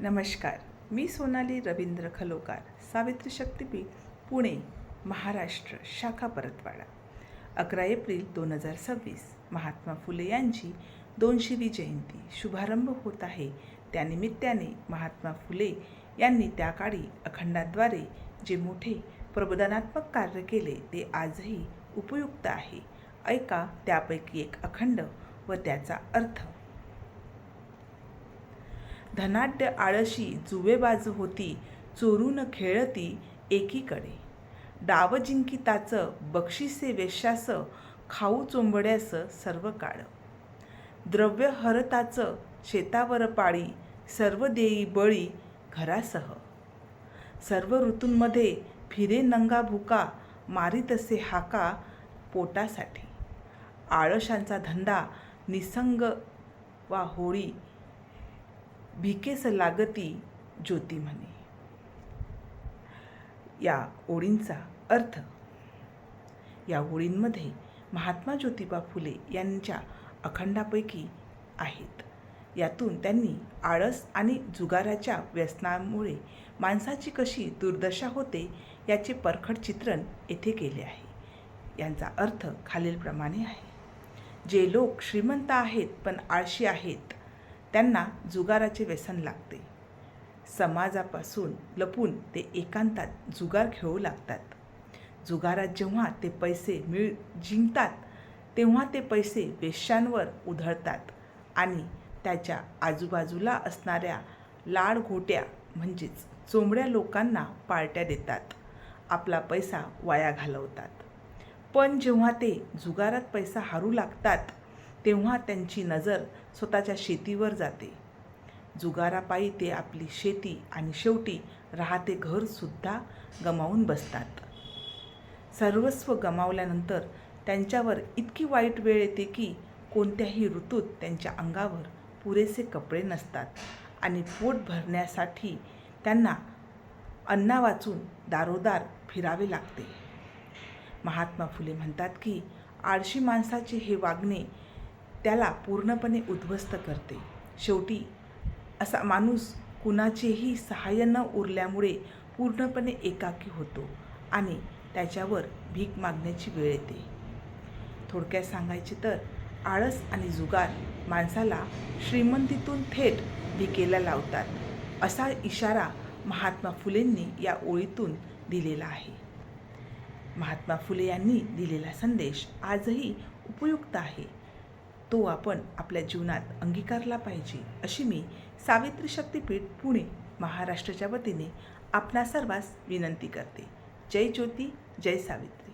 नमस्कार. मी सोनाली रवींद्र खलोकार, सावित्री शक्तीपीठ, पुणे, महाराष्ट्र, शाखा परतवाडा. 11 एप्रिल 2026 महात्मा फुले यांची 200वी जयंती शुभारंभ होत आहे. त्यानिमित्ताने महात्मा फुले यांनी त्या काळी अखंडाद्वारे जे मोठे प्रबोधनात्मक कार्य केले ते आजही उपयुक्त आहे. ऐका त्यापैकी एक अखंड व त्याचा अर्थ. धनाढ्य आळशी जुवेबाज होती, चोरून खेळती एकीकडे. डाव जिंकिताचं बक्षिसे वेश्यास, खाऊ चोंबड्यास सर्व काळ. द्रव्य हरताचं शेतावर पाळी, सर्व देई बळी घरासह. सर्व ऋतूंमध्ये फिरे नंगा भुका, मारीतसे हाका पोटासाठी. आळशांचा धंदा निसंग वा होळी, भिकेस लागती ज्योती म्हणे. या ओळींचा अर्थ. या ओळींमध्ये महात्मा ज्योतिबा फुले यांच्या अखंडापैकी आहेत. यातून त्यांनी आळस आणि जुगाराच्या व्यसनामुळे माणसाची कशी दुर्दशा होते याचे परखड चित्रण येथे केले आहे. यांचा अर्थ खालीलप्रमाणे आहे. जे लोक श्रीमंत आहेत पण आळशी आहेत त्यांना जुगाराचे व्यसन लागते. समाजापासून लपून ते एकांतात जुगार खेळू लागतात. जुगारात जेव्हा ते पैसे जिंकतात तेव्हा ते पैसे वेश्यांवर उधळतात आणि त्याच्या आजूबाजूला असणाऱ्या लाडघोट्या म्हणजेच चोंबड्या लोकांना पार्ट्या देतात. आपला पैसा वाया घालवतात. पण जेव्हा ते जुगारात पैसा हारू लागतात तेव्हा त्यांची नजर स्वतःच्या शेतीवर जाते. जुगारापायी ते आपली शेती आणि शेवटी राहते घरसुद्धा गमावून बसतात. सर्वस्व गमावल्यानंतर त्यांच्यावर इतकी वाईट वेळ येते की कोणत्याही ऋतूत त्यांच्या अंगावर पुरेसे कपडे नसतात आणि पोट भरण्यासाठी त्यांना अन्नावाचून दारोदार फिरावे लागते. महात्मा फुले म्हणतात की आळशी माणसाचे हे वागणे त्याला पूर्णपणे उद्ध्वस्त करते. शेवटी असा माणूस कुणाचेही सहाय्य न उरल्यामुळे पूर्णपणे एकाकी होतो आणि त्याच्यावर भीक मागण्याची वेळ येते. थोडक्यात सांगायचे तर आळस आणि जुगार माणसाला श्रीमंतीतून थेट भिकेला लावतात, असा इशारा महात्मा फुलेंनी या ओळीतून दिलेला आहे. महात्मा फुले यांनी दिलेला संदेश आजही उपयुक्त आहे. तो आपण आपल्या जीवनात अंगीकारला पाहिजे अशी मी सावित्री शक्तीपीठ, पुणे, महाराष्ट्राच्या वतीने आपणा सर्वांस विनंती करते. जय ज्योती, जय सावित्री.